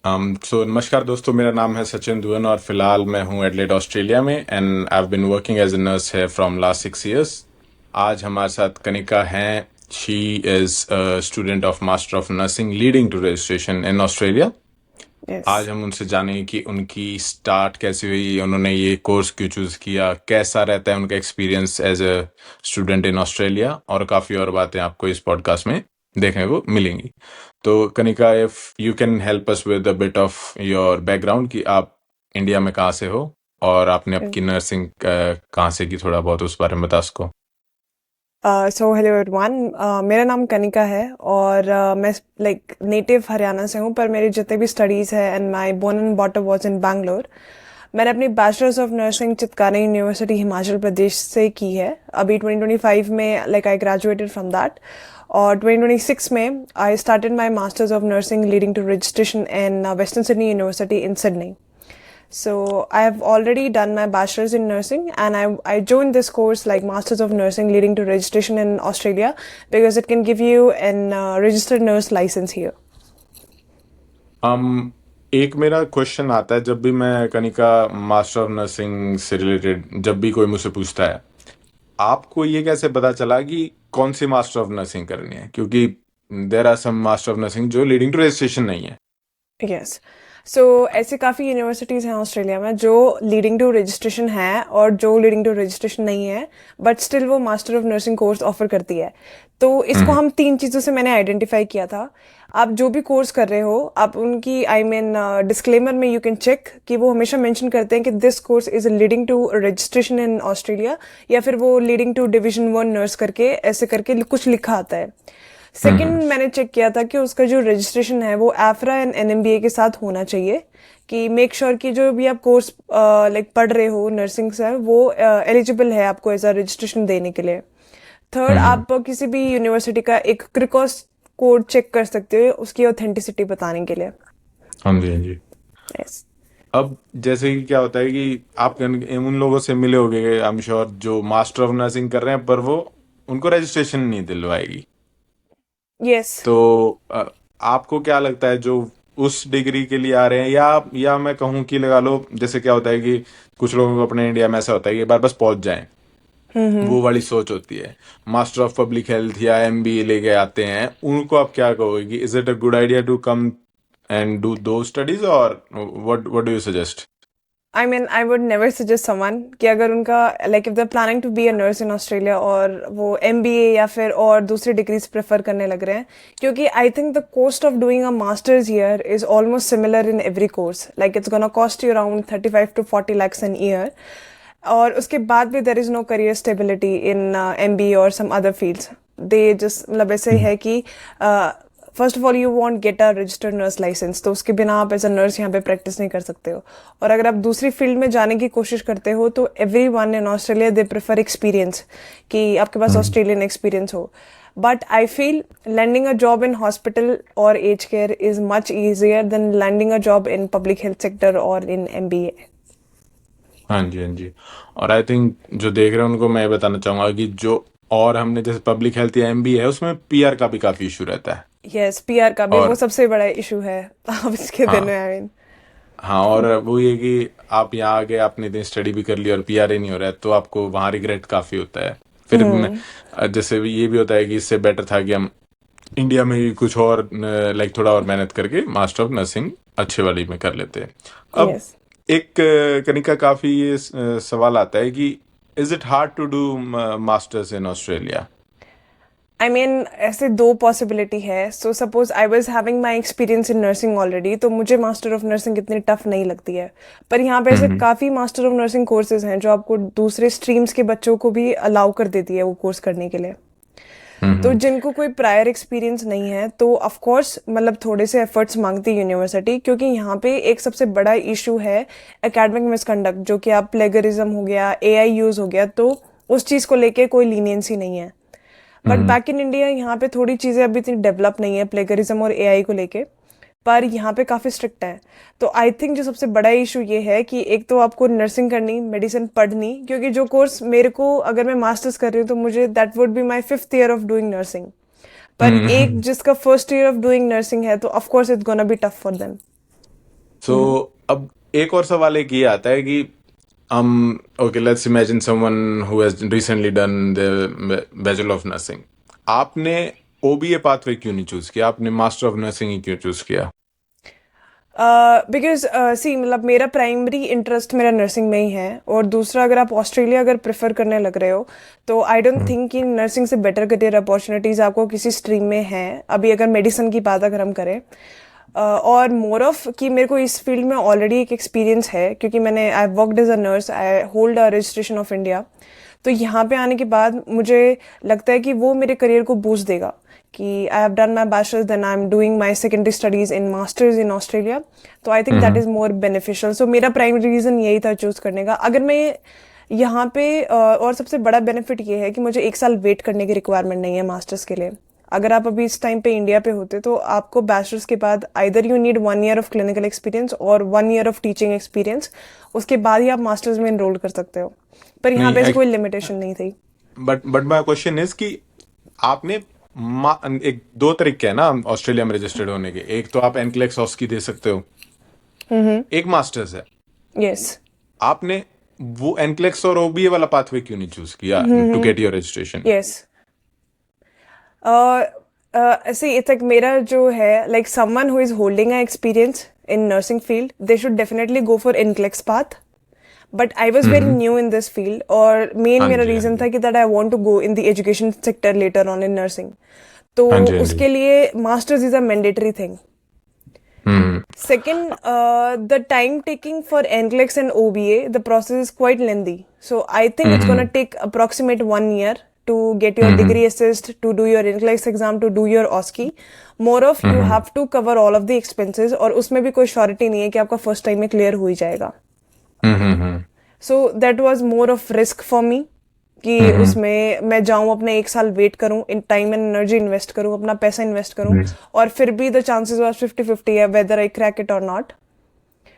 नमस्कार दोस्तों, मेरा नाम है सचिन दुअन और फिलहाल मैं हूँ एडलेड ऑस्ट्रेलिया में and I have been working as a nurse है फ्रॉम लास्ट 6 years। आज हमारे साथ कनिका हैं। She is student of master of nursing leading to registration in Australia. आज यस। हम उनसे जानेंगे कि उनकी स्टार्ट कैसे हुई, उन्होंने ये कोर्स क्यों चूज़ किया, कैसा रहता है उनका experience as a student in Australia, और काफ़ी और बातें आपको इस पॉडकास्ट में देखने को मिलेंगी। तो Kanika, if you can help us with a bit of your background कि आप इंडिया में कहाँ से हो और आपने आपकी नर्सिंग कहाँ से की, थोड़ा बहुत उस बारे में बता सको। सो हेलो एवरीवन, मेरा नाम कनिका है और मैं लाइक नेटिव हरियाणा से हूँ, पर मेरी जितने भी स्टडीज़ है and my born and brought up was in Bangalore. मैंने अपनी bachelors of nursing Chitkara university Himachal Pradesh से की है। अभी 2025 में like I graduated from that, और 2026 में I started my masters of nursing leading to registration in western Sydney university in Sydney. So I have already done my bachelor's in nursing, and I joined this course like Masters of Nursing leading to registration in Australia because it can give you an registered nurse license here. एक मेरा question आता है जब भी मैं Kanika master of nursing से related जब भी कोई मुझसे पूछता है, आपको ये कैसे पता चला कि कौन सी मास्टर ऑफ नर्सिंग करनी है, क्योंकि there are some master of nursing जो लीडिंग टू रजिस्ट्रेशन नहीं है। यस। सो ऐसे काफ़ी यूनिवर्सिटीज़ हैं ऑस्ट्रेलिया में जो लीडिंग टू रजिस्ट्रेशन है और जो लीडिंग टू रजिस्ट्रेशन नहीं है, बट स्टिल वो master of nursing course offer करती है। तो इसको हम तीन चीज़ों से मैंने आइडेंटिफाई किया था। आप जो भी कोर्स कर रहे हो, आप उनकी आई मीन डिस्क्लेमर में यू कैन चेक कि वो हमेशा मेंशन करते हैं कि this course is leading to registration in Australia, या फिर वो लीडिंग टू डिवीजन 1 नर्स करके ऐसे करके कुछ लिखा आता है। सेकंड, मैंने चेक किया था कि उसका जो रजिस्ट्रेशन है वो एफ्रा एंड एनएमबीए के साथ होना चाहिए, कि मेक श्योर कि जो भी आप कोर्स लाइक पढ़ रहे हो नर्सिंग से, वो एलिजिबल है आपको एज अ रजिस्ट्रेशन देने के लिए। थर्ड, आप किसी भी यूनिवर्सिटी का एक क्रिकॉस कोड चेक कर सकते हो उसकी ऑथेंटिसिटी बताने के लिए। हाँ जी, हाँ जी। यस। अब जैसे कि क्या होता है कि आप उन लोगों से मिले होंगे आई एम श्योर जो मास्टर ऑफ नर्सिंग कर रहे हैं पर वो उनको रजिस्ट्रेशन नहीं दिलवाएगी। यस। तो आपको क्या लगता है जो उस डिग्री के लिए आ रहे हैं, या मैं कहूँ कि लगा लो, जैसे क्या होता है कि कुछ लोगों को अपने इंडिया में ऐसा होता है कि एक बार बस पहुंच जाएं, वो वाली सोच होती है। मास्टर ऑफ पब्लिक हेल्थ या एमबीए लेके आते हैं, उनको आप क्या कहोगे कि is it a good idea to come and do do studies, और what do you suggest? I mean I would never suggest someone कि अगर उनका like if they planning to be a nurse in Australia और वो MBA या फिर और दूसरी डिग्रीज प्रेफर करने लग रहे हैं, क्योंकि I think the cost of doing a masters year is almost similar in every course. Like it's gonna cost you around 35 to 40 lakhs an year, और उसके बाद भी there is no career stability in MBA और some other fields. They just मतलब ऐसे है कि first of all you won't get a registered nurse licence, तो उसके बिना आप एज अ नर्स यहाँ पे प्रैक्टिस नहीं कर सकते हो। और अगर आप दूसरी फील्ड में जाने की कोशिश करते हो तो every one in Australia they prefer experience, कि आपके पास ऑस्ट्रेलियन एक्सपीरियंस हो। But I feel landing a job in hospital और age care is much easier than landing a job in public health sector और इन एमबीए। हाँ जी, हाँ जी। और आई थिंक जो देख रहे हैं उनको मैं ये बताना चाहूंगा कि जो और हमने जैसे पब्लिक हेल्थ या एमबीए है उसमें पीआर का भी काफी इशू रहता है। यस, पीआर का भी वो और सबसे बड़ा इशू है अब इसके दिन में हाँ, आई मीन। हाँ, और वो ये कि आप यहाँ आ गए, आपने इतनी स्टडी भी कर ली और पीआर ही नहीं हो रहा है, तो आपको वहाँ रिग्रेट काफी होता है। फिर जैसे ये भी होता है कि इससे बेटर था कि हम इंडिया में ही कुछ और लाइक थोड़ा और मेहनत करके मास्टर ऑफ नर्सिंग अच्छे वाली में कर लेते हैं। अब यस। एक कनिका काफी ये सवाल आता है कि is it hard to do masters in Australia? I mean ऐसे दो पॉसिबिलिटी है। So suppose I was having my experience in nursing already, तो मुझे मास्टर ऑफ नर्सिंग इतनी टफ नहीं लगती है। पर यहाँ पे ऐसे हम्म, काफ़ी मास्टर ऑफ नर्सिंग कोर्सेज हैं जो आपको दूसरे स्ट्रीम्स के बच्चों को भी अलाउ कर देती है वो कोर्स करने के लिए। तो हम्म, जिनको कोई प्रायर एक्सपीरियंस नहीं है तो ऑफ कोर्स मतलब थोड़े से एफर्ट्स मांगती है यूनिवर्सिटी, क्योंकि यहाँ पे एक सबसे बड़ा इशू है एकेडमिक मिसकंडक्ट, जो कि आप प्लेगरिज्म हो गया, एआई यूज हो गया, तो उस चीज़ को लेके कोई लीनियंसी नहीं है। But hmm. Back in India यहाँ पे थोड़ी चीज़ें अभी इतनी डेवलप नहीं है प्लेगरिज्म और एआई को लेके, पर यहाँ पे काफ़ी स्ट्रिक्ट है। तो आई थिंक जो सबसे बड़ा इशू ये है कि एक तो आपको नर्सिंग करनी, मेडिसिन पढ़नी, क्योंकि जो कोर्स मेरे को अगर मैं मास्टर्स कर रही हूँ तो मुझे that would be my 5th year of doing nursing. पर एक हम्म। जिसका 1st year of doing nursing है तो of course it's gonna be tough for them. So अब एक और सवाल एक ये आता है कि okay, let's imagine someone who has recently done the bachelor of nursing. आपने ओबीए पाथवे क्यों नहीं चूज किया? आपने मास्टर ऑफ नर्सिंग ही क्यों चूज किया? बिकॉज सी मतलब मेरा प्राइमरी इंटरेस्ट मेरा नर्सिंग में ही है, और दूसरा अगर आप ऑस्ट्रेलिया अगर प्रेफर करने लग रहे हो तो आई डोंट थिंक कि नर्सिंग से बेटर करियर अपॉर्चुनिटीज आपको किसी स्ट्रीम में है अभी, अगर मेडिसिन की बात अगर हम करें। और मोर ऑफ कि मेरे को इस फील्ड में ऑलरेडी एक एक्सपीरियंस है, क्योंकि मैंने I worked as a nurse, I hold a registration of India. तो यहाँ पे आने के बाद मुझे लगता है कि वो मेरे करियर को बूस्ट देगा कि I have done my bachelors, then I am doing my secondary studies in masters in Australia. तो I think that is more beneficial. So मेरा प्राइमरी रीजन यही था चूज करने का। अगर मैं यहाँ पे और सबसे बड़ा बेनिफिट ये है कि मुझे एक साल वेट करने की रिक्वायरमेंट नहीं है मास्टर्स के लिए। अगर आप अभी इस टाइम पे इंडिया पे होते तो आपको बैचलर्स के बाद either you need 1 year of clinical experience और 1 ईयर ऑफ टीचिंग एक्सपीरियंस, उसके बाद ही आप मास्टर्स में एनरोल कर सकते हो। पर यहाँ नहीं, पे ऐसी कोई लिमिटेशन नहीं थी। बट माय क्वेश्चन इज कि आपने एक दो तरीके हैं ना ऑस्ट्रेलिया में रजिस्टर्ड होने के। एक तो आप एनक्लेक्स ऑस की दे सकते हो, एक मास्टर्स है। यस। आपने वो एनक्लेक्स और ओबीए वाला पाथवे क्यों नहीं चूज किया to get your registration? Yes. ऐसे इट्स लाइक मेरा जो है like someone who is holding a experience in nursing field, they should definitely go for NCLEX path. But I was very new in this field, और main हाँ मेरा जी, हाँ reason जी, था कि that I want to go in the education sector later on in nursing. तो हाँ जी, हाँ जी। उसके लिए masters is a mandatory thing. Hmm Second, the time taking for NCLEX and OBA, the process is quite lengthy. So I think it's gonna take approximate 1 year to get your degree assessed, to do your NCLEX exam, to do your OSCE. More of you have to cover all of the expenses, और उसमें भी कोई surety नहीं है कि आपका first time में clear हो ही जाएगा। So that was more of risk for me कि उसमें मैं जाऊं, अपने एक साल वेट करूं, in time and energy invest करूं, अपना पैसा इन्वेस्ट करूं, और फिर भी द चांसेस वाज 50-50 है वेदर आई क्रैक इट और नॉट।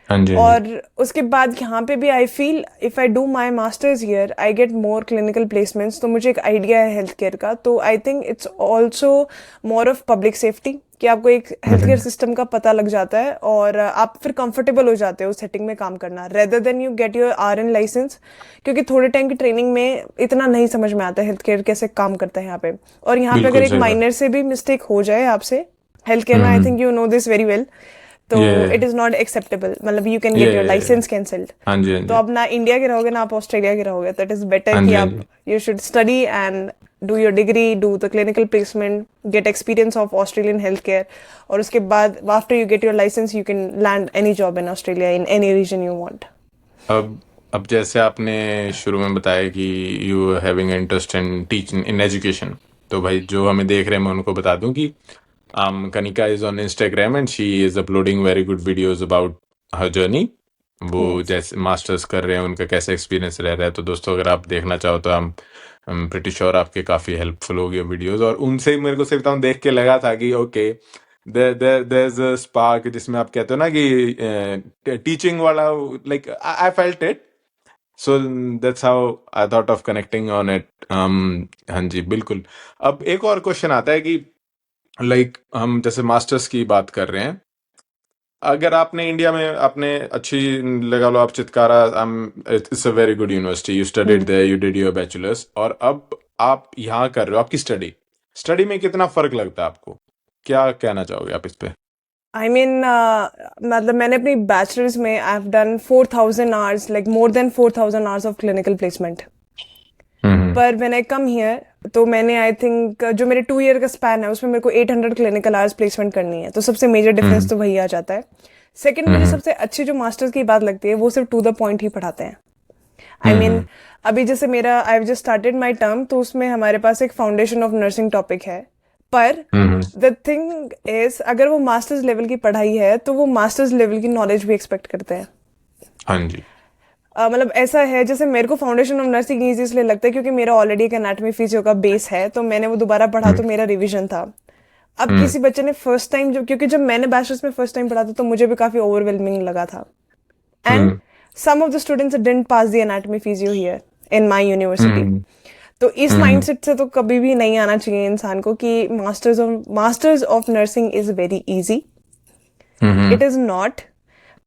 हाँ जी, हाँ जी। और उसके बाद यहाँ पे भी I feel if I do my masters year I get more clinical placements, तो मुझे एक आइडिया है हेल्थ केयर का। तो I think it's also more of public safety कि आपको एक हेल्थ केयर सिस्टम का पता लग जाता है, और आप फिर कंफर्टेबल हो जाते हो उस सेटिंग में काम करना, rather than you get your RN licence. क्योंकि थोड़े टाइम की ट्रेनिंग में इतना नहीं समझ में आता हेल्थ केयर कैसे काम करता है यहाँ पे। और यहाँ पे अगर बिल्कुल एक सही बात। माइनर से भी मिस्टेक हो जाए आपसे हेल्थ केयर में, I think you know this very well, तो ये इट इज नॉट एक्सेप्टेबल, मतलब यू कैन ये गेट योर लाइसेंस कैंसल्ड। हाँ जी, हाँ तो जी, अब ना इंडिया के रहोगे ना आप ऑस्ट्रेलिया के रहोगे, तो इट इज बेटर हाँ कि जी, हाँ आप जी। You should study and do your degree, do the clinical placement, get experience of Australian health care, और उसके बाद after you get your licence you can land any job in Australia in any region you want. अब जैसे आपने शुरू में बताया कि you having interest in teaching in education, तो भाई जो हमें देख रहे हैं मैं उनको बता दूं कि Kanika is on Instagram and she is uploading very good videos about her journey. वो जैसे मास्टर्स कर रहे हैं उनका कैसा एक्सपीरियंस रह रहा है। तो दोस्तों अगर आप देखना चाहो तो I'm pretty sure आपके काफ़ी हेल्पफुल होगी वीडियोस। और उनसे मेरे को सिर्फ बताऊँ देख के लगा था कि ओके there's a spark जिसमें आप कहते हो ना कि टीचिंग वाला, like I felt it. So that's how I thought of connecting on it. हाँ जी, बिल्कुल। अब एक और क्वेश्चन आता है कि लाइक हम जैसे मास्टर्स की बात कर रहे हैं, अगर आपने इंडिया में आपने अच्छी लगा लो आप Chitkara, it's a very good university, you studied there, you did your bachelors, और अब आप यहाँ कर रहे हो आपकी स्टडी में कितना फर्क लगता है आपको? क्या कहना चाहोगे आप इस पे? आई मीन मतलब मैंने अपनी बैचलर्स में I have done 4,000 hours, like more than 4,000 hours of clinical placement. पर व्हेन आई कम हियर तो मैंने आई थिंक जो मेरे 2 ईयर का स्पैन है उसमें मेरे को 800 क्लिनिकल आवर्स प्लेसमेंट करनी है। तो सबसे मेजर डिफरेंस तो वही आ जाता है। सेकंड, मुझे सबसे अच्छी जो मास्टर्स की बात लगती है वो सिर्फ टू द पॉइंट ही पढ़ाते हैं। आई मीन अभी जैसे मेरा I have just started my term, तो उसमें हमारे पास एक फाउंडेशन ऑफ नर्सिंग टॉपिक है। पर द थिंग इज अगर वो मास्टर्स लेवल की पढ़ाई है तो वो मास्टर्स लेवल की नॉलेज भी एक्सपेक्ट करते हैं। हाँ जी, मतलब ऐसा है जैसे मेरे को फाउंडेशन ऑफ नर्सिंग ईजी इसलिए लगता है क्योंकि मेरा ऑलरेडी एक एनाटॉमी फिजियो का बेस है, तो मैंने वो दोबारा पढ़ा तो मेरा रिवीजन था। अब किसी बच्चे ने फर्स्ट टाइम क्योंकि जब मैंने बैचलर्स में फर्स्ट टाइम पढ़ा था तो मुझे भी काफी ओवरवेलमिंग लगा था। And some of the students didn't pass the anatomy physio here in my university. तो इस माइंडसेट से तो कभी भी नहीं आना चाहिए इंसान को कि masters of nursing is very easy. It is not.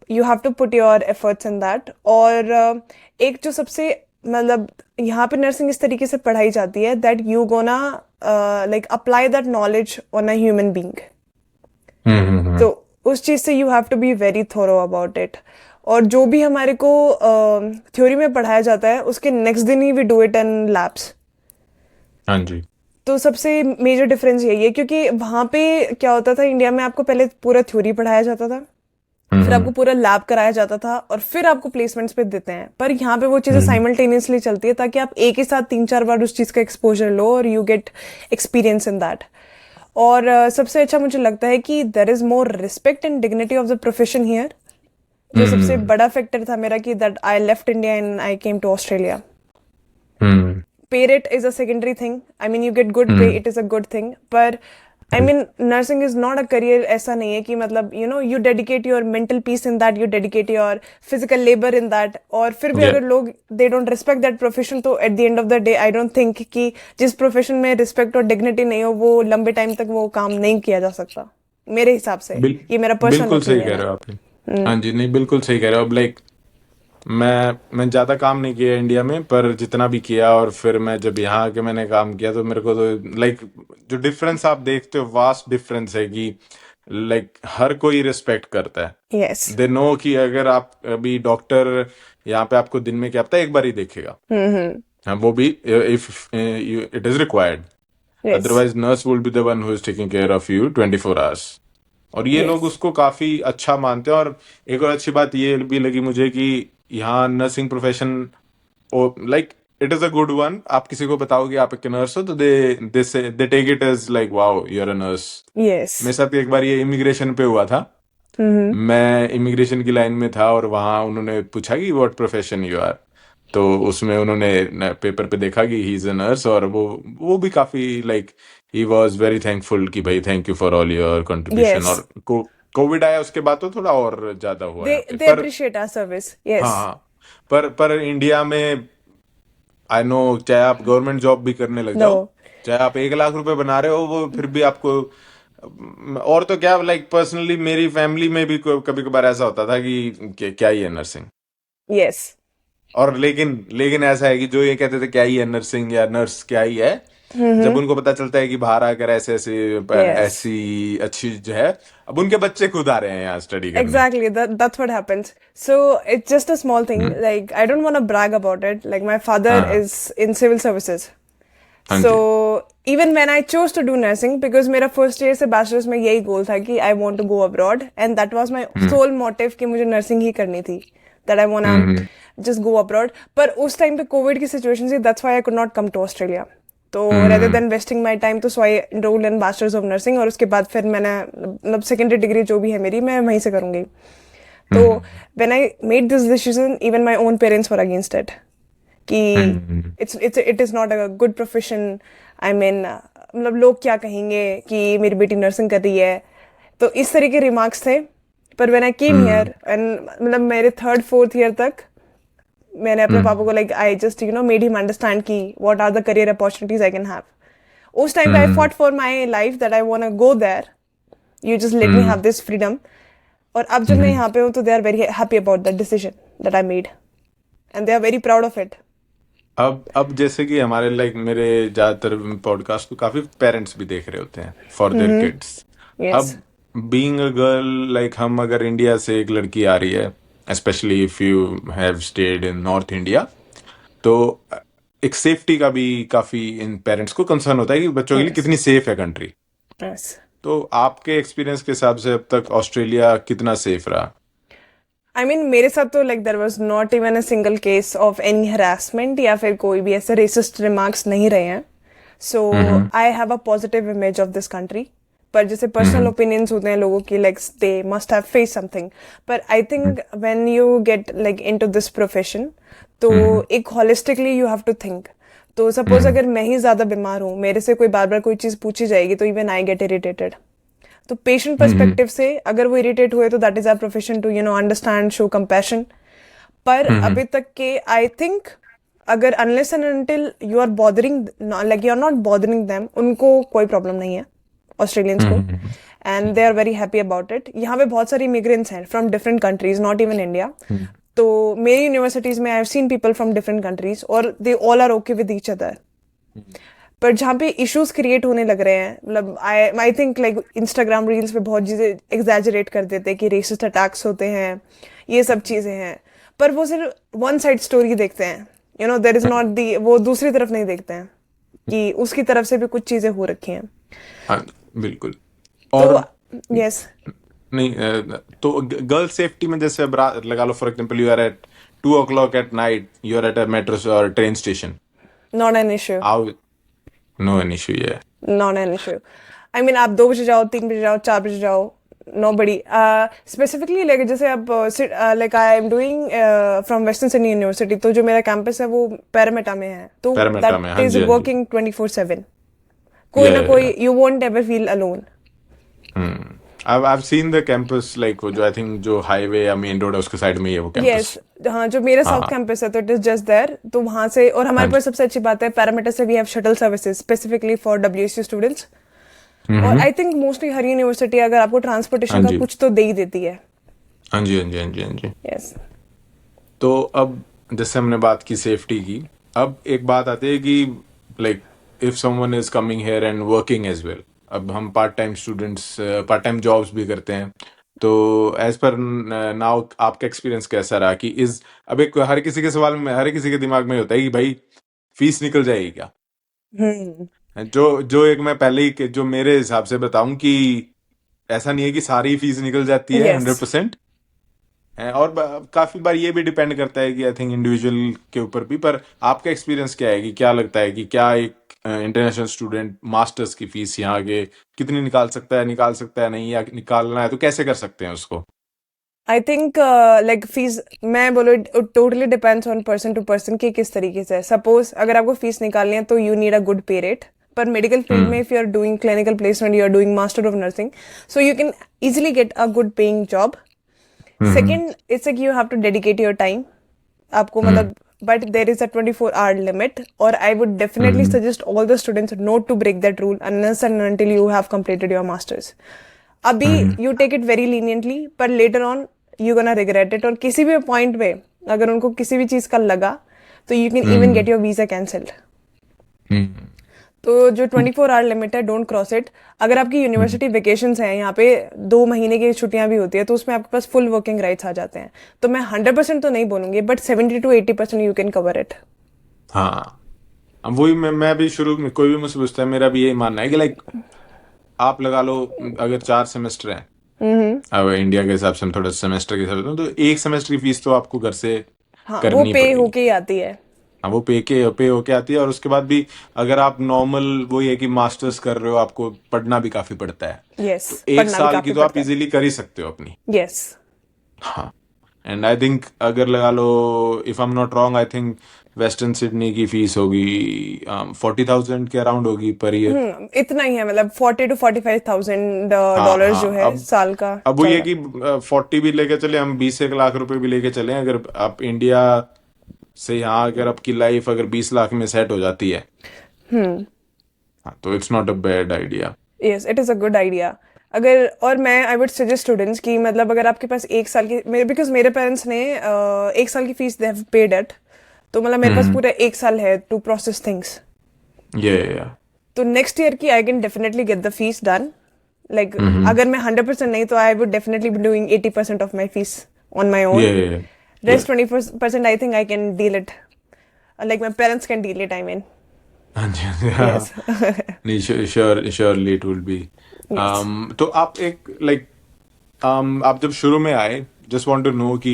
You have to put your efforts in that. और एक जो सबसे मतलब यहाँ पे नर्सिंग इस तरीके से पढ़ाई जाती है that you gonna like apply that knowledge on a human being. तो उस चीज से you have to be very thorough about it. और जो भी हमारे को थ्योरी में पढ़ाया जाता है उसके नेक्स्ट दिन ही we do it in labs. हाँ जी। तो सबसे मेजर डिफरेंस यही है, क्योंकि वहां पे क्या होता था, इंडिया में आपको पहले पूरा थ्योरी पढ़ाया जाता था, फिर आपको पूरा लैब कराया जाता था, और फिर आपको प्लेसमेंट्स पे देते हैं। पर यहाँ पे वो चीजें साइमल्टेनियसली चलती है ताकि आप एक ही साथ 3-4 बार उस चीज का एक्सपोजर लो और you get experience in that. और सबसे अच्छा मुझे लगता है कि there is more respect and dignity of the profession here. जो सबसे बड़ा फैक्टर था मेरा कि that I left India and I came to Australia. Pay rate is a secondary thing. I mean you get good pay, it is a good thing. पर I mean nursing is not a career. ऐसा नहीं है कि मतलब you know you dedicate your mental peace in that, you dedicate your physical labour in that. और फिर भी अगर लोग they don't respect that profession, तो at the end of the day I don't think कि जिस प्रोफेशन में respect और डिग्निटी नहीं हो वो लंबे टाइम तक वो काम नहीं किया जा सकता, मेरे हिसाब से। ये मेरा पर्सनल बिल्कुल सही ओपिनियन कह है। रहे हो आपने। हाँ जी, नहीं बिल्कुल सही कह रहे हो। अब लाइक मैं ज्यादा काम नहीं किया इंडिया में, पर जितना भी किया और फिर मैं जब यहाँ आके मैंने काम किया तो मेरे को तो लाइक जो डिफरेंस आप देखते हो, वास्ट डिफरेंस है कि लाइक हर कोई रिस्पेक्ट करता है। यस। दे नो कि अगर आप अभी डॉक्टर यहाँ पे आपको दिन में क्या पता है एक बार ही देखेगा, हाँ वो भी if it is required. Yes. Otherwise nurse will be the one who is taking care of you 24 hours. और ये लोग यस। उसको काफी अच्छा मानते हैं। और एक और अच्छी बात ये भी लगी मुझे कि यहाँ nursing profession like it is a good one. आप किसी को बताओगे आप एक नर्स हो तो they take it as like wow you are a nurse. Yes. मेरे साथ एक बार ये इमिग्रेशन पे हुआ था। मैं इमिग्रेशन की लाइन में था और वहाँ उन्होंने पूछा कि व्हाट प्रोफेशन यू आर। तो उसमें उन्होंने पेपर पे देखा कि ही इज अ नर्स, और वो भी काफी like he was very thankful कि भाई thank you for all your contribution. Yes. और कोविड आया उसके बाद तो थोड़ा और ज्यादा हुआ यहाँ पे। they पर appreciate our service। हाँ Yes। हाँ, पर इंडिया में आई नो चाहे आप गवर्नमेंट जॉब भी करने लग जाओ, No। चाहे आप 1 लाख रुपए बना रहे हो, वो फिर भी आपको और तो क्या लाइक पर्सनली मेरी फैमिली में भी कभी कभार ऐसा होता था कि क्या ही है नर्सिंग। Yes। और लेकिन ऐसा है कि जो ये कहते थे क्या ही है नर्सिंग या नर्स क्या ही है, जब उनको पता चलता है कि बाहर आकर ऐसे ऐसे Yes। ऐसी अच्छी जो है, अब उनके बच्चे खुद आ रहे हैं यहाँ स्टडी करने। Exactly. That's what happens. So it's just a small thing. Like I don't want to brag about it. Like my father हाँ is in civil services. हाँ जी। So even when I chose to do nursing, because मेरा first year से bachelor's में यही goal था कि I want to go abroad, and that was my sole motive कि मुझे nursing ही करनी थी, that I wanna just go abroad. पर उस time पे COVID की situation थी, that's why I could not come to Australia. तो rather than wasting my time, तो so I enrolled in bachelor's of nursing, और उसके बाद फिर मैंने मतलब secondary degree जो भी है मेरी, मैं वहीं से करूँगी। तो when I made this decision, even my own parents were against it. कि it is not a good profession। I mean मतलब लोग क्या कहेंगे कि मेरी बेटी नर्सिंग कर रही है, तो इस तरह के रिमार्क्स थे। पर when I came here and मतलब मेरे 3rd-4th ईयर तक मैंने अपने पापा को like I just you know made him understand कि what are the career opportunities I can have। उस टाइम पे I fought for my life that I wanna go there, you just let me have this freedom। और अब जब मैं यहाँ पे हूँ तो they are very happy about that decision that I made and they are very proud of it। अब जैसे कि हमारे लाइक मेरे ज्यादातर पॉडकास्ट को काफी पेरेंट्स भी देख रहे होते हैं फॉर देयर किड्स। Yes। अब बीइंग अ गर्ल, लाइक हम अगर इंडिया से एक लड़की आ रही है, specially if you have stayed in north India, तो एक सेफ्टी का भी काफी इन पेरेंट्स को कंसर्न होता है कि बच्चों के लिए Yes। कितनी सेफ है कंट्री। Yes। तो आपके एक्सपीरियंस के हिसाब से अब तक ऑस्ट्रेलिया कितना सेफ रहा? आई मीन मेरे साथ तो like there was not even a single case of any harassment या फिर कोई भी ऐसे रेसिस्ट रिमार्क्स नहीं रहे हैं। So I have a positive image of this country. पर जैसे पर्सनल ओपिनियंस होते हैं लोगों की, like they must have face something. पर I think when you get like into this profession, तो एक holistically you have to think. तो सपोज अगर मैं ही ज्यादा बीमार हूँ, मेरे से कोई बार बार कोई चीज पूछी जाएगी, तो इवन आई गेट इरिटेटेड। तो पेशेंट पर्सपेक्टिव से अगर वो इरिटेट हुए तो that is our profession to understand, show compassion. पर अभी तक के आई थिंक अगर unless and until you are bothering, like you are not bothering them, उनको कोई प्रॉब्लम नहीं है ऑस्ट्रेलियंस को। And they are very happy about it. यहाँ पे बहुत सारे इमिग्रेंट्स हैं from different countries, not even India. तो मेरी यूनिवर्सिटीज में I have seen people from different countries और they all are okay with each other. पर जहाँ पे इश्यूज क्रिएट होने लग रहे हैं, मतलब I think like Instagram reels पे बहुत चीजें एग्जैजरेट कर देते हैं कि रेसिस्ट अटैक्स होते हैं, ये सब चीजें हैं, पर वो सिर्फ वन साइड स्टोरी देखते हैं. You know, there is not the, वो दूसरी तरफ नहीं देखते हैं कि उसकी तरफ से भी कुछ चीजें हो रखी हैं. हाँ, बिल्कुल. तो और यस, नहीं, तो गर्ल सेफ्टी में जैसे अब लगा लो for example you are at 2 o'clock at night, you are at a metro और train station, not an issue, how? No an issue. ये not an issue. I mean आप 2 बजे जाओ, 3 बजे जाओ, 4 बजे जाओ, नो बड़ी. स्पेसिफिकली लाइक जैसे अब like I am doing from western Sydney university, तो जो मेरा कैंपस है वो पैरामीटा में है, तो पैरामीटा में, दैट हाँ इज जी, हाँ जी. वर्किंग 24/7. कोई ना Yeah, कोई, you won't ever feel alone. I've seen the campus like वो जो I think जो हाईवे या मेन रोड है उसके साइड में ही है वो कैंपस. यस, हाँ, जो मेरा साउथ हाँ. कैंपस है तो इट इज जस्ट देयर. तो वहां से, और हाँ हमारे जी. पास सबसे अच्छी बात है पैरामीटर से we have shuttle services specifically for WSU students. और आई थिंक मोस्टली हर यूनिवर्सिटी अगर आपको हाँ ट्रांसपोर्टेशन का जी, कुछ तो दे ही देती है. हाँ जी, हाँ जी, हाँ जी, हाँ जी. यस. तो अब जैसे हमने बात की सेफ्टी की, अब एक बात आती है कि like if someone is coming here and working as well, अब हम part time students part time jobs भी करते हैं, तो एज पर नाउ आपका एक्सपीरियंस कैसा रहा कि इज अब एक हर किसी के सवाल में, हर किसी के दिमाग में होता है कि भाई फीस निकल जाएगी क्या? जो एक मैं पहले ही जो मेरे हिसाब से बताऊं कि ऐसा नहीं है कि सारी फीस निकल जाती है यस. 100%. और काफी बार ये भी डिपेंड करता है कि आई थिंक इंडिविजुअल के ऊपर भी. पर आपका एक्सपीरियंस क्या है कि क्या लगता है कि क्या एक इंटरनेशनल स्टूडेंट मास्टर्स की फीस यहाँ के कितनी निकाल सकता है नहीं, या निकालना है तो कैसे कर सकते हैं उसको? आई थिंक लाइक फीस, मैं बोलो totally depends on person to person कि किस तरीके से. सपोज अगर आपको फीस निकालनी है तो you need a good pay rate. पर मेडिकल फील्ड में if you are doing clinical placement, you are doing master of nursing, so you can easily get a good paying job. Second, it's like you have to dedicate your time. आपको मतलब, but there is a 24 hour limit, और I would definitely suggest all the students not to break that rule unless and until you have completed your masters. अभी you take it very leniently, पर later on you gonna regret it. और किसी भी point पे अगर उनको किसी भी चीज का लगा तो you can even get your visa cancelled. तो जो 24 hour लिमिट है, डोंट क्रॉस इट. अगर आपकी यूनिवर्सिटी वेकेशंस हैं, यहाँ पे 2 महीने की छुट्टियां भी होती है, तो उसमें आपके पास फुल वर्किंग राइट्स आ जाते हैं. तो मैं 100% तो नहीं बोलूंगी, but 70 to 80% you can cover it. हाँ, अब वही मैं भी शुरू में कोई भी मुझसे पूछता है, मेरा भी यही मानना है कि लाइक आप लगा लो अगर 4 सेमेस्टर हैं, अब इंडिया के हिसाब से हम थोड़ा सेमेस्टर के हिसाब से, तो एक सेमेस्टर की फीस तो आपको घर से हाँ, वो करनी पे पड़ेगी. होके ही आती है. हाँ, वो पे होके आती है. और उसके बाद भी अगर आप नॉर्मल वही है कि मास्टर्स कर रहे हो, आपको पढ़ना भी काफी पड़ता है. यस, तो एक पढ़ना भी साल काफी की तो आप पड़ता है. इजीली कर ही सकते हो अपनी. यस. हाँ. एंड आई थिंक अगर लगा लो, if I am not wrong, I think western Sydney की फीस होगी 40,000 के अराउंड होगी पर ईयर. इतना ही है, मतलब 40 to 45,000 हाँ, डॉलर हाँ. जो है अब साल का अब वो चल ये रहा कि 40 भी लेके चले हम, 20 लाख रुपए भी लेके चले, अगर आप इंडिया से यहाँ अगर आपकी लाइफ अगर 20 लाख में सेट हो जाती है, हाँ, तो it's not a bad idea. है. Yes, it is a good idea. अगर, और मैं आई वुड सजेस्ट स्टूडेंट्स की, मतलब अगर आपके पास 1 साल की, बिकॉज मेरे पेरेंट्स ने 1 साल की fees they have paid it, तो मतलब मेरे पास पूरा 1 साल है टू प्रोसेस थिंग्स. या तो नेक्स्ट ईयर की I can definitely get the fees done. Like अगर मैं 100% नहीं, तो आई would definitely be doing 80% of my fees on my own. या Rest 20% I think I can deal it. Like my parents can deal it, I mean. हाँ जी, हाँ. Yes. नहीं, surely it will be. Yes. तो आप एक like आप जब शुरू में आए, जस्ट वांट टू नो कि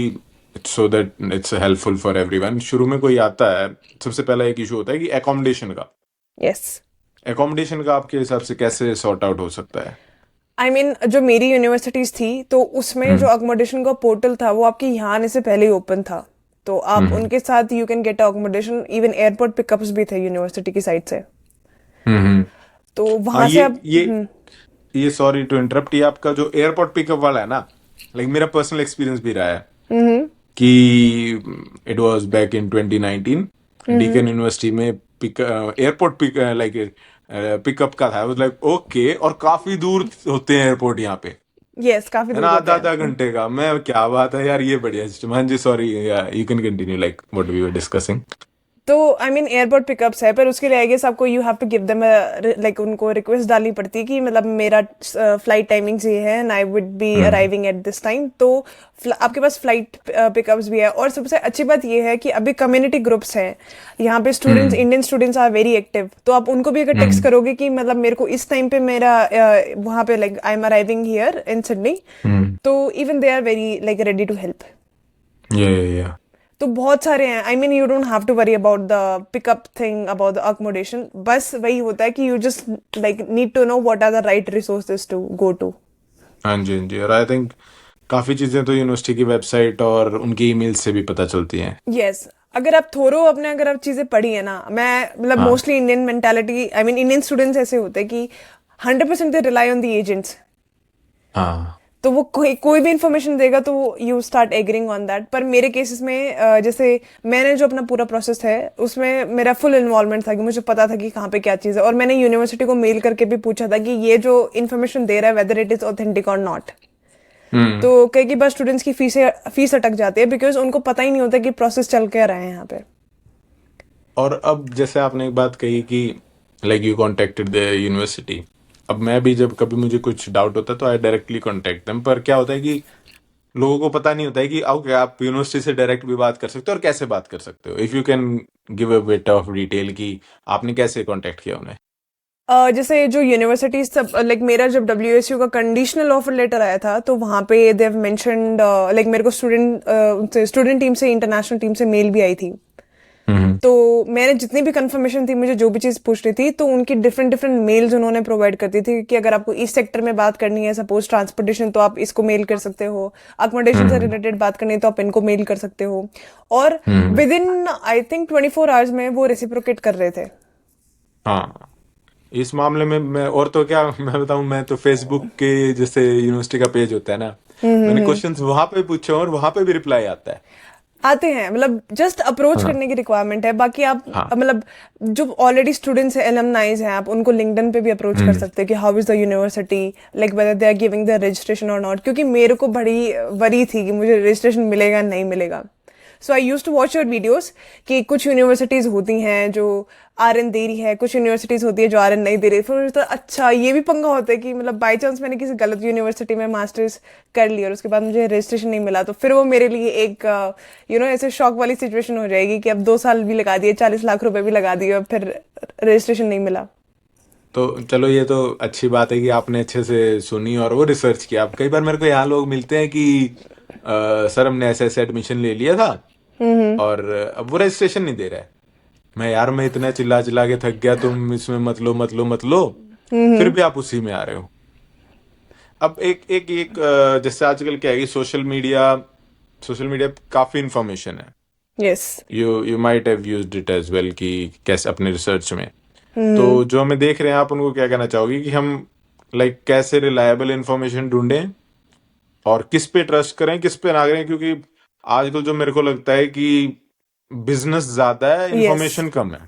so that it's helpful for everyone. शुरू में कोई आता है, सबसे पहला एक इशू होता है कि एकोमोडेशन का. Yes. एकोमोडेशन का आपके हिसाब से कैसे सॉर्ट आउट हो सकता है? I mean, जो मेरी यूनिवर्सिटीज थी तो उसमें जो अकोमोडेशन का पोर्टल था वो आपके यहाँ आने से पहले ही ओपन था. तो आप उनके साथ you can get accommodation. Even airport pickups भी थे यूनिवर्सिटी की साइड से. तो हाँ, वहां से आप ये सॉरी टू इंटरप्ट, ये आपका जो एयरपोर्ट पिकअप वाला है ना, लाइक मेरा पर्सनल एक्सपीरियंस भी रहा है कि it was back in 2019 Deakin university में एयरपोर्ट पिक लाइक पिकअप का था, लाइक ओके, और काफी दूर होते हैं एयरपोर्ट यहाँ पे, यस, काफी है दूर ना, होते आधा हैं। आधा घंटे का। मैं क्या बात है यार, ये बढ़िया सिस्टम। हाँ जी, sorry, you can continue like what we were discussing. तो आई मीन एयरपोर्ट पिकअप्स है, पर उसके लिए आई गेस आपको you have to give them like उनको रिक्वेस्ट डालनी पड़ती है कि मतलब मेरा फ्लाइट टाइमिंग्स ये है and I would be hmm. Arriving at this time. तो आपके पास फ्लाइट पिकअप्स भी है। और सबसे अच्छी बात ये है कि अभी कम्युनिटी ग्रुप्स हैं यहाँ पे, students, hmm. Indian students are very active. तो आप उनको भी अगर टेक्स्ट हम्म। करोगे कि मतलब मेरे को इस टाइम पे मेरा वहाँ पे like I am arriving here in Sydney, hmm. तो even they are very like ready to help. Yeah. तो बहुत सारे हैं। I mean you don't have to worry about the pickup thing, about the accommodation. बस वही होता है कि you just like need to know what are the right resources to go to. हाँ जी, हाँ जी, और आई थिंक काफी चीजें तो यूनिवर्सिटी की वेबसाइट और उनकी ईमेल से भी पता चलती हैं। यस, अगर आप थोरो अपने अगर आप चीजें पढ़ी है ना, मैं मतलब हाँ। Mostly Indian mentality, I mean Indian students ऐसे होते हैं कि 100% they rely on the agents. हाँ। तो वो कोई कोई भी इंफॉर्मेशन देगा तो you start agreeing on that. पर मेरे केसेस में जैसे मैंने जो अपना पूरा प्रोसेस है उसमें मेरा फुल इन्वॉल्वमेंट था कि मुझे पता था कि कहाँ पे क्या चीज़ है। और मैंने यूनिवर्सिटी को मेल करके भी पूछा था कि ये जो इन्फॉर्मेशन दे रहा है वेदर इट इज ऑथेंटिक और नॉट। हम्म। तो कई बार स्टूडेंट्स की फीस अटक जाती है बिकॉज उनको पता ही नहीं होता कि प्रोसेस चल क्या रहा है यहाँ पे। और अब जैसे आपने एक बात कही कि like you contacted the university, अब मैं भी जब कभी मुझे कुछ डाउट होता है तो आई डायरेक्टली कॉन्टेक्ट देम। पर क्या होता है कि लोगों को पता नहीं होता है कि ओके, आप यूनिवर्सिटी से डायरेक्ट भी बात कर सकते हो और कैसे बात कर सकते हो। If you can give a bit of detail कि आपने कैसे कांटेक्ट किया उन्हें। जैसे जो यूनिवर्सिटी सब लाइक मेरा जब डब्ल्यूएसयू का कंडीशनल ऑफर लेटर आया था तो वहाँ पे देव मेंशन्ड लाइक मेरे को स्टूडेंट टीम से, इंटरनेशनल टीम से मेल भी आई थी। हम्म। तो मैंने जितनी भी कंफर्मेशन थी, मुझे जो भी चीज़ पूछ रही थी, तो उनकी डिफरेंट डिफरेंट मेल्स उन्होंने प्रोवाइड कर दी थी कि अगर आपको इस सेक्टर में बात करनी है, सपोज ट्रांसपोर्टेशन, तो आप इसको मेल कर सकते हो। अकोमोडेशन से हम्म। रिलेटेड बात करनी है तो आप इनको मेल कर सकते हो। और hmm. Within I think 24 hours में वो रेसिप्रोकेट कर रहे थे। हाँ, इस मामले में मैं और तो क्या मैं बताऊं, मैं तो फेसबुक के जैसे यूनिवर्सिटी का पेज होता है ना, मैंने क्वेश्चंस वहां पे पूछे और वहां पे भी रिप्लाई आता है। आते हैं, मतलब जस्ट अप्रोच हाँ। करने की रिक्वायरमेंट है। बाकी आप हाँ। मतलब जो ऑलरेडी स्टूडेंट्स हैं, एलमनाइज हैं, आप उनको लिंक्डइन पे भी अप्रोच कर हम्म। सकते हैं कि how is the university, like whether they are giving the registration और नॉट। क्योंकि मेरे को बड़ी वरी थी कि मुझे रजिस्ट्रेशन मिलेगा नहीं मिलेगा। So I use to watch your videos कि कुछ यूनिवर्सिटीज होती हैं जो आर एन दे रही है, कुछ यूनिवर्सिटीज होती है जो आर एन नहीं दे रही। फिर मुझे तो अच्छा ये भी पंगा होता है कि मतलब बाई चांस मैंने किसी गलत यूनिवर्सिटी में मास्टर्स कर लिया और उसके बाद मुझे रजिस्ट्रेशन नहीं मिला, तो फिर वो मेरे लिए एक ऐसे शॉक वाली सिचुएशन हो जाएगी कि अब 2 साल भी लगा दिए, 40 लाख रुपए भी लगा दिए और फिर रजिस्ट्रेशन नहीं मिला। तो चलो, ये तो अच्छी बात है कि आपने अच्छे से सुनी और वो रिसर्च किया। अब कई बार मेरे को यहाँ लोग मिलते हैं कि सर हमने ऐसे ऐसे एडमिशन ले लिया था और अब वो रजिस्ट्रेशन नहीं दे रहा है। मैं इतना चिल्ला चिल्ला के थक गया, तुम इसमें मत लो मत लो मत लो, फिर भी आप उसी में आ रहे हो। अब जैसे आजकल क्या है कि सोशल मीडिया काफी इंफॉर्मेशन है। Yes. You might have used it as well कि कैसे अपने रिसर्च में। तो जो हमें देख रहे हैं, आप उनको क्या कहना चाहोगे कि हम लाइक कैसे रिलायबल इंफॉर्मेशन ढूंढें और किस पे ट्रस्ट करें, किस पे ना करें? क्योंकि आजकल जो मेरे को लगता है कि बिजनेस ज्यादा है, यस, इंफॉर्मेशन कम है।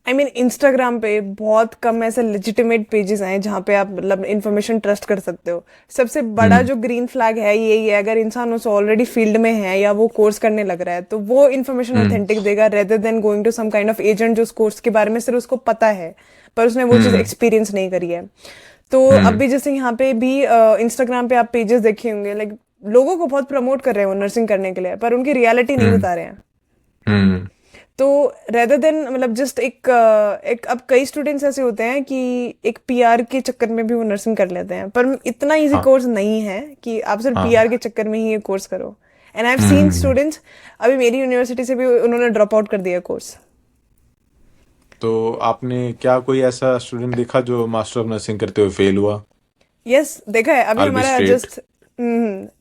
आई मीन इंस्टाग्राम पे बहुत कम ऐसे लेजिटिमेट पेजेस हैं जहाँ पे आप मतलब इन्फॉर्मेशन ट्रस्ट कर सकते हो। सबसे बड़ा हम्म। जो ग्रीन फ्लैग है यही है, अगर इंसान उस ऑलरेडी फील्ड में है या वो कोर्स करने लग रहा है तो वो इन्फॉर्मेशन हम्म। ऑथेंटिक देगा, rather than going to some kind of agent जो उस कोर्स के बारे में सिर्फ उसको पता है पर उसने वो चीज़ हम्म। एक्सपीरियंस नहीं करी है। तो अब हम्म। भी जैसे यहाँ पे भी इंस्टाग्राम पे आप पेजेस देखे होंगे, लाइक लोगों को बहुत प्रमोट कर रहे हैं वो नर्सिंग करने के लिए, पर उनकी रियलिटी नहीं हम्म। बता रहे हैं। हम्म। तो रेदर देन मतलब जस्ट एक अब कई स्टूडेंट्स ऐसे होते हैं कि एक पीआर के चक्कर में भी वो नर्सिंग कर लेते हैं, पर इतना इजी हाँ। कोर्स नहीं है कि आप सिर्फ हाँ। पीआर के चक्कर में ही ये कोर्स करो। And I have scene hmm. Students, अभी मेरी यूनिवर्सिटी से भी उन्होंने ड्रॉप आउट कर दिया कोर्स। तो आपने क्या कोई ऐसा स्टूडेंट देखा जो मास्टर ऑफ नर्सिंग करते हुए फेल हुआ? यस, देखा है। अभी आल बी हमारा स्ट्रेट। जस्ट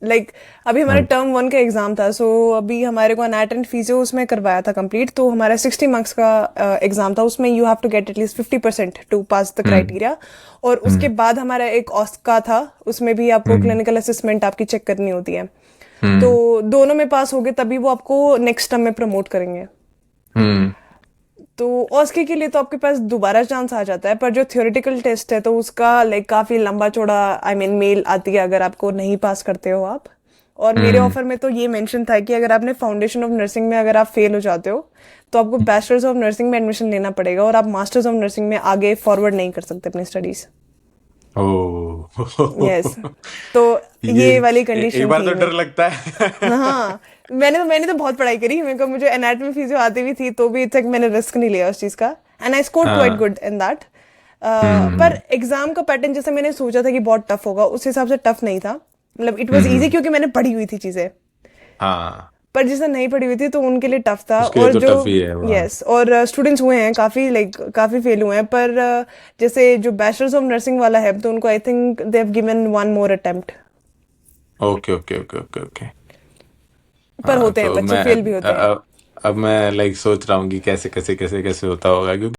लाइक अभी हमारा हम्म। टर्म 1 का एग्जाम था। सो अभी हमारे को एनएट एंड फिजियो उसमें करवाया था कंप्लीट। तो हमारा 60 मार्क्स का एग्जाम था, उसमें you have to get at least 50% to pass the hmm. Criteria. और उसके हम्म। बाद हमारा एक ऑस्का था, उसमें भी आपको हम्म। क्लिनिकल असेसमेंट आपकी चेक करनी होती है। तो हम्म। दोनों में पास हो गए तभी वो आपको नेक्स्ट टर्म में प्रमोट करेंगे। हम्म। तो ऑस्के के लिए तो आपके पास दोबारा चांस आ जाता है, पर जो थ्योरेटिकल टेस्ट है तो उसका लाइक काफी लंबा चौड़ा आई मीन मेल आती है अगर आपको नहीं पास करते हो आप। और मेरे हम्म। ऑफर में तो ये मेंशन था कि अगर आपने फाउंडेशन ऑफ नर्सिंग में अगर आप फेल हो जाते हो तो आपको बैचलर्स ऑफ नर्सिंग में एडमिशन लेना पड़ेगा और आप मास्टर्स ऑफ नर्सिंग में आगे फॉरवर्ड नहीं कर सकते अपनी स्टडीज। यस। ओ तो ये ये वाली एक कंडीशन बार थी तो डर मेरी। लगता है। हाँ, मैंने तो बहुत पढ़ाई करी, मेरे को मुझे एनाटॉमी फिजियो आती भी थी तो भी तक मैंने रिस्क नहीं लिया उस चीज का, एंड आई स्कोर्ड क्वाइट हाँ। Good in that. पर हम्म। एग्जाम का पैटर्न जैसे मैंने सोचा था कि बहुत टफ होगा, उस हिसाब से टफ नहीं था। मतलब इट वाज इजी हम्म। क्योंकि मैंने पढ़ी हुई थी चीजें। हाँ, पर जिसे नहीं पढ़ी हुई थी तो उनके लिए टफ था। उसके लिए और तो जो टफ ही है वहाँ। यस, और स्टूडेंट्स हुए हैं काफी, लाइक काफी फेल हुए हैं, पर जैसे जो बैचलर्स ऑफ नर्सिंग वाला है तो उनको I think they have given one more attempt. Okay okay okay okay okay. पर हाँ होते हैं तो बच्चे, मैं फेल भी होते हैं। अब मैं लाइक सोच रहा हूँ कि कैसे कैसे कैसे कैसे होता होगा, क्योंकि